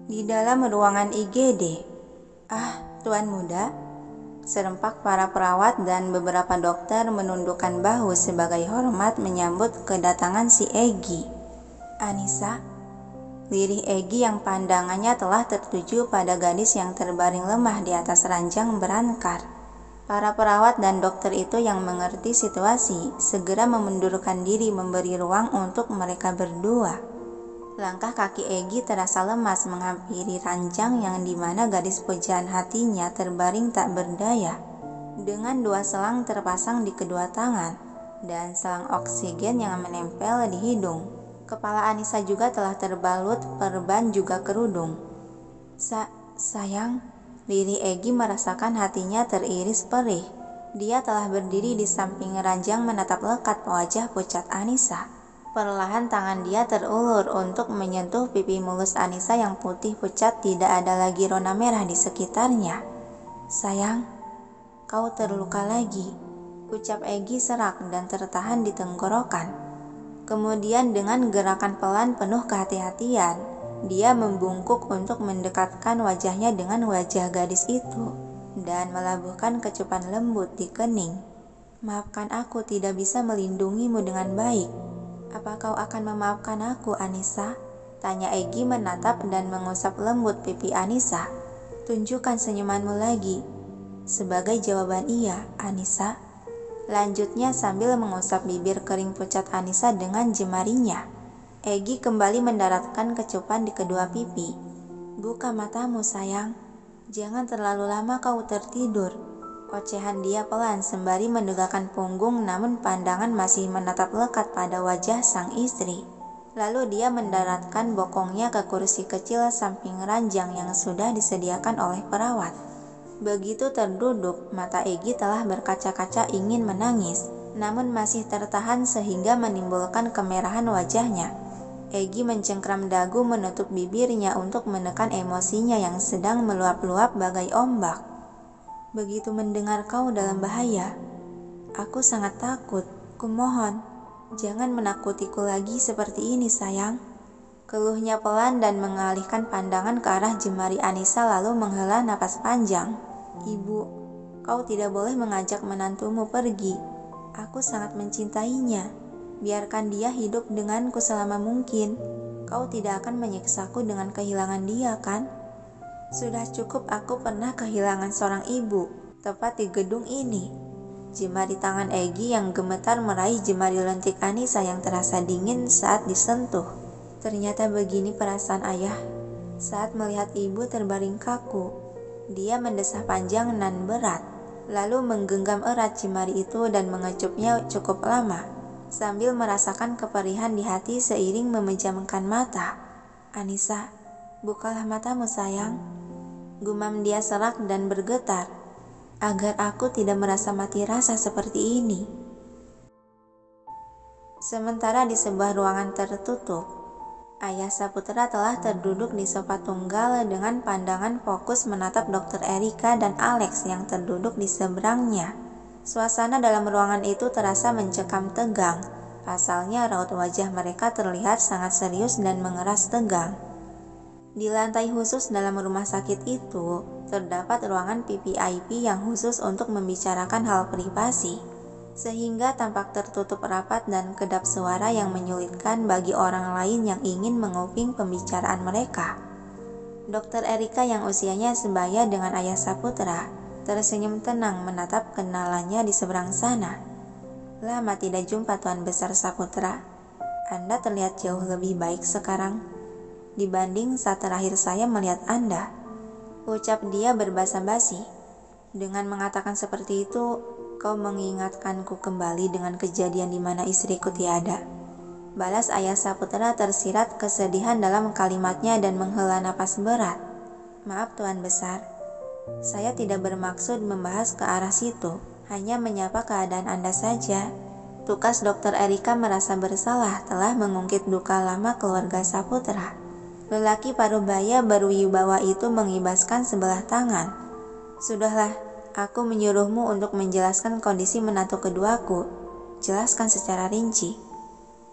Di dalam ruangan IGD. Ah, Tuan Muda. Serempak para perawat dan beberapa dokter menundukkan bahu sebagai hormat menyambut kedatangan si Egy. Anissa. Lirih Egy yang pandangannya telah tertuju pada gadis yang terbaring lemah di atas ranjang berankar. Para perawat dan dokter itu yang mengerti situasi segera memundurkan diri memberi ruang untuk mereka berdua. Langkah kaki Egy terasa lemas menghampiri ranjang yang dimana gadis pujaan hatinya terbaring tak berdaya. Dengan 2 selang terpasang di kedua tangan dan selang oksigen yang menempel di hidung. Kepala Anissa juga telah terbalut perban juga kerudung. Sayang, lirih Egy merasakan hatinya teriris perih. Dia telah berdiri di samping ranjang menatap lekat wajah pucat Anissa. Perlahan tangan dia terulur untuk menyentuh pipi mulus Anissa yang putih pucat, tidak ada lagi rona merah di sekitarnya. Sayang, kau terluka lagi, ucap Egy serak dan tertahan di tenggorokan. Kemudian dengan gerakan pelan penuh kehati-hatian, dia membungkuk untuk mendekatkan wajahnya dengan wajah gadis itu dan melabuhkan kecupan lembut di kening. Maafkan aku tidak bisa melindungimu dengan baik. Apa kau akan memaafkan aku, Anissa? Tanya Egy menatap dan mengusap lembut pipi Anissa. Tunjukkan senyumanmu lagi. Sebagai jawaban iya, Anissa. Lanjutnya sambil mengusap bibir kering pucat Anissa dengan jemarinya. Egy kembali mendaratkan kecupan di kedua pipi. Buka matamu, sayang. Jangan terlalu lama kau tertidur. Ocehan dia pelan sembari menegakkan punggung, namun pandangan masih menatap lekat pada wajah sang istri. Lalu dia mendaratkan bokongnya ke kursi kecil samping ranjang yang sudah disediakan oleh perawat. Begitu terduduk, mata Egy telah berkaca-kaca ingin menangis, namun masih tertahan sehingga menimbulkan kemerahan wajahnya. Egy mencengkram dagu menutup bibirnya untuk menekan emosinya yang sedang meluap-luap bagai ombak. Begitu mendengar kau dalam bahaya, aku sangat takut. Kumohon, jangan menakutiku lagi seperti ini, sayang. Keluhnya pelan dan mengalihkan pandangan ke arah jemari Anissa lalu menghela napas panjang. Ibu, kau tidak boleh mengajak menantumu pergi. Aku sangat mencintainya. Biarkan dia hidup denganku selama mungkin. Kau tidak akan menyiksaku dengan kehilangan dia, kan? Sudah cukup aku pernah kehilangan seorang ibu, tepat di gedung ini. Jemari tangan Egy yang gemetar meraih jemari lentik Anissa yang terasa dingin saat disentuh. Ternyata begini perasaan ayah saat melihat ibu terbaring kaku. Dia mendesah panjang nan berat, lalu menggenggam erat jemari itu dan mengecupnya cukup lama, sambil merasakan keperihan di hati seiring memejamkan mata. Anissa, bukalah matamu, sayang. Gumam dia serak dan bergetar. Agar aku tidak merasa mati rasa seperti ini. Sementara di sebuah ruangan tertutup, Ayah Saputra telah terduduk di sofa tunggal dengan pandangan fokus menatap Dr. Erika dan Alex yang terduduk di seberangnya. Suasana dalam ruangan itu terasa mencekam tegang. Pasalnya raut wajah mereka terlihat sangat serius dan mengeras tegang. Di lantai khusus dalam rumah sakit itu, terdapat ruangan PPIP yang khusus untuk membicarakan hal privasi, sehingga tampak tertutup rapat dan kedap suara yang menyulitkan bagi orang lain yang ingin menguping pembicaraan mereka. Dr. Erika yang usianya sebaya dengan Ayah Saputra, tersenyum tenang menatap kenalannya di seberang sana. Lama tidak jumpa Tuan Besar Saputra. Anda terlihat jauh lebih baik sekarang dibanding saat terakhir saya melihat Anda, ucap dia berbasa-basi. Dengan mengatakan seperti itu, kau mengingatkanku kembali dengan kejadian di mana istriku tiada. Balas Ayah Saputra tersirat kesedihan dalam kalimatnya dan menghela napas berat. Maaf Tuan Besar, saya tidak bermaksud membahas ke arah situ, hanya menyapa keadaan Anda saja. Tukas Dr. Erika merasa bersalah telah mengungkit duka lama keluarga Saputra. Lelaki parubaya berwibawa itu mengibaskan sebelah tangan. Sudahlah, aku menyuruhmu untuk menjelaskan kondisi menantu keduaku. Jelaskan secara rinci.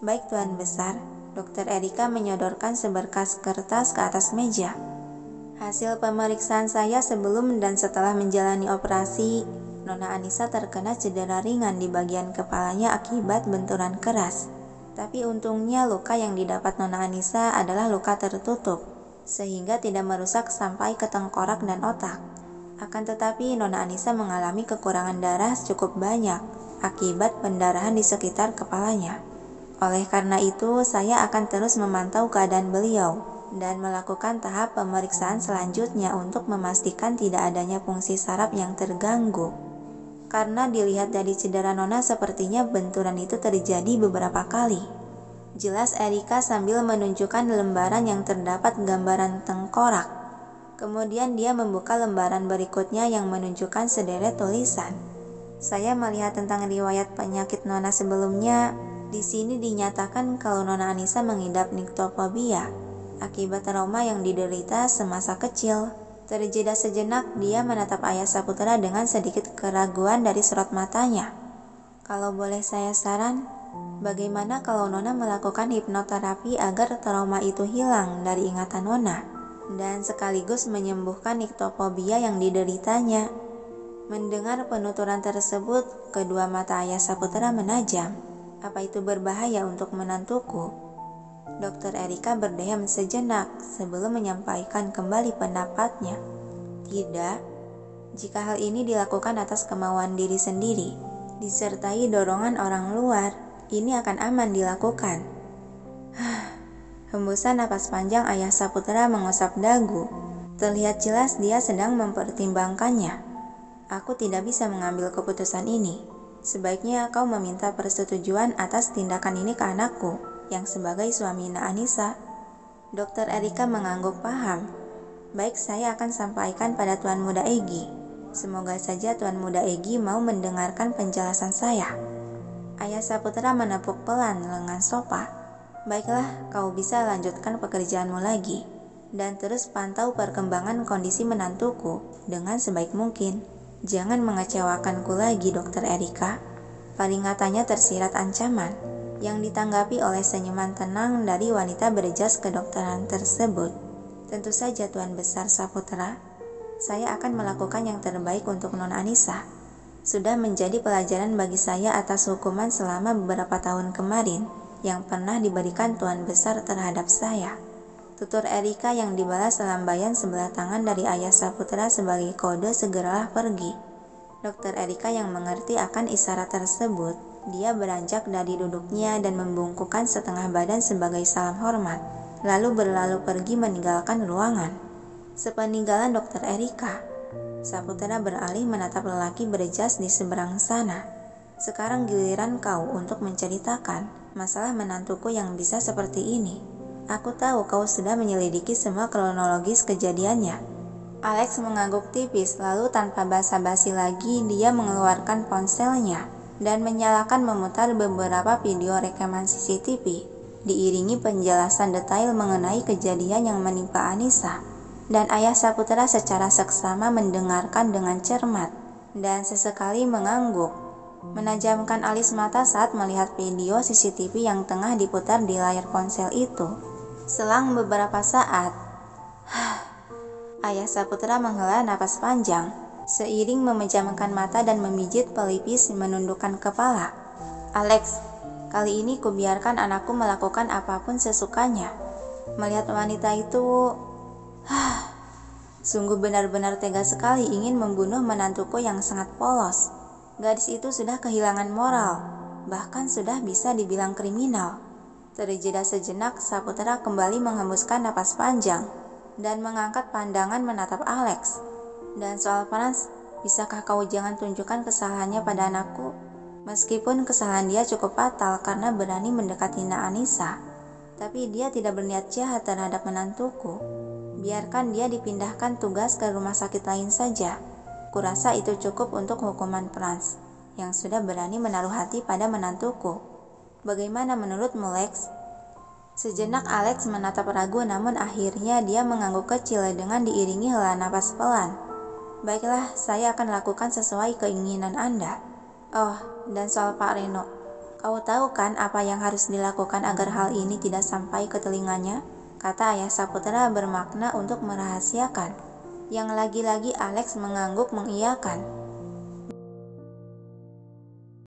Baik Tuan Besar, Dr. Erika menyodorkan seberkas kertas ke atas meja. Hasil pemeriksaan saya sebelum dan setelah menjalani operasi, Nona Anissa terkena cedera ringan di bagian kepalanya akibat benturan keras. Tapi untungnya luka yang didapat Nona Anissa adalah luka tertutup, sehingga tidak merusak sampai ke tengkorak dan otak. Akan tetapi Nona Anissa mengalami kekurangan darah cukup banyak akibat pendarahan di sekitar kepalanya. Oleh karena itu, saya akan terus memantau keadaan beliau dan melakukan tahap pemeriksaan selanjutnya untuk memastikan tidak adanya fungsi saraf yang terganggu. Karena dilihat dari cedera Nona sepertinya benturan itu terjadi beberapa kali. Jelas Erika sambil menunjukkan lembaran yang terdapat gambaran tengkorak. Kemudian dia membuka lembaran berikutnya yang menunjukkan sederet tulisan. Saya melihat tentang riwayat penyakit Nona sebelumnya. Di sini dinyatakan kalau Nona Anissa mengidap nyctophobia akibat trauma yang diderita semasa kecil. Terjeda sejenak, dia menatap Ayah Saputra dengan sedikit keraguan dari sorot matanya. Kalau boleh saya saran, bagaimana kalau Nona melakukan hipnoterapi agar trauma itu hilang dari ingatan Nona dan sekaligus menyembuhkan nyctophobia yang dideritanya? Mendengar penuturan tersebut, kedua mata Ayah Saputra menajam. Apa itu berbahaya untuk menantuku? Dokter Erika berdiam sejenak sebelum menyampaikan kembali pendapatnya. Tidak, jika hal ini dilakukan atas kemauan diri sendiri, disertai dorongan orang luar, ini akan aman dilakukan. Hembusan napas panjang Ayah Saputra mengusap dagu. Terlihat jelas dia sedang mempertimbangkannya. Aku tidak bisa mengambil keputusan ini. Sebaiknya kau meminta persetujuan atas tindakan ini ke anakku yang sebagai suami Nona Anissa. Dokter Erika mengangguk paham. Baik, saya akan sampaikan pada Tuan Muda Egy. Semoga saja Tuan Muda Egy mau mendengarkan penjelasan saya. Ayah Saputra menepuk pelan lengan sofa. Baiklah, kau bisa lanjutkan pekerjaanmu lagi. Dan terus pantau perkembangan kondisi menantuku dengan sebaik mungkin. Jangan mengecewakanku lagi, Dokter Erika. Peringatannya tersirat ancaman, yang ditanggapi oleh senyuman tenang dari wanita berjas kedokteran tersebut. Tentu saja Tuan Besar Saputra, saya akan melakukan yang terbaik untuk Nona Anissa. Sudah menjadi pelajaran bagi saya atas hukuman selama beberapa tahun kemarin yang pernah diberikan Tuan Besar terhadap saya. Tutur Erika yang dibalas lambaian sebelah tangan dari Ayah Saputra sebagai kode segeralah pergi. Dokter Erika yang mengerti akan isyarat tersebut, dia beranjak dari duduknya dan membungkukkan setengah badan sebagai salam hormat, lalu berlalu pergi meninggalkan ruangan. Sepeninggalan Dokter Erika, Saputra beralih menatap lelaki berjas di seberang sana. Sekarang giliran kau untuk menceritakan masalah menantuku yang bisa seperti ini. Aku tahu kau sudah menyelidiki semua kronologis kejadiannya. Alex mengangguk tipis, lalu tanpa basa-basi lagi dia mengeluarkan ponselnya dan menyalakan memutar beberapa video rekaman CCTV, diiringi penjelasan detail mengenai kejadian yang menimpa Anissa. Dan Ayah Saputra secara seksama mendengarkan dengan cermat dan sesekali mengangguk, menajamkan alis mata saat melihat video CCTV yang tengah diputar di layar ponsel itu. Selang beberapa saat, Ayah Saputra menghela napas panjang, seiring memejamkan mata dan memijit pelipis menundukkan kepala. Alex, kali ini kubiarkan anakku melakukan apapun sesukanya. Melihat wanita itu, sungguh benar-benar tega sekali ingin membunuh menantuku yang sangat polos. Gadis itu sudah kehilangan moral, bahkan sudah bisa dibilang kriminal. Terjeda sejenak, Saputra kembali menghembuskan napas panjang dan mengangkat pandangan menatap Alex. Dan soal Frans, bisakah kau jangan tunjukkan kesalahannya pada anakku? Meskipun kesalahan dia cukup fatal karena berani mendekati Nona Anissa, tapi dia tidak berniat jahat terhadap menantuku. Biarkan dia dipindahkan tugas ke rumah sakit lain saja. Kurasa itu cukup untuk hukuman Frans yang sudah berani menaruh hati pada menantuku. Bagaimana menurutmu, Lex? Sejenak Alex menatap ragu, namun akhirnya dia mengangguk kecil dengan diiringi hela napas pelan. Baiklah, saya akan lakukan sesuai keinginan Anda. Oh, dan soal Pak Reno, kau tahu kan apa yang harus dilakukan agar hal ini tidak sampai ke telinganya? kata ayah Saputra bermakna untuk merahasiakan. Yang lagi-lagi Alex mengangguk mengiyakan.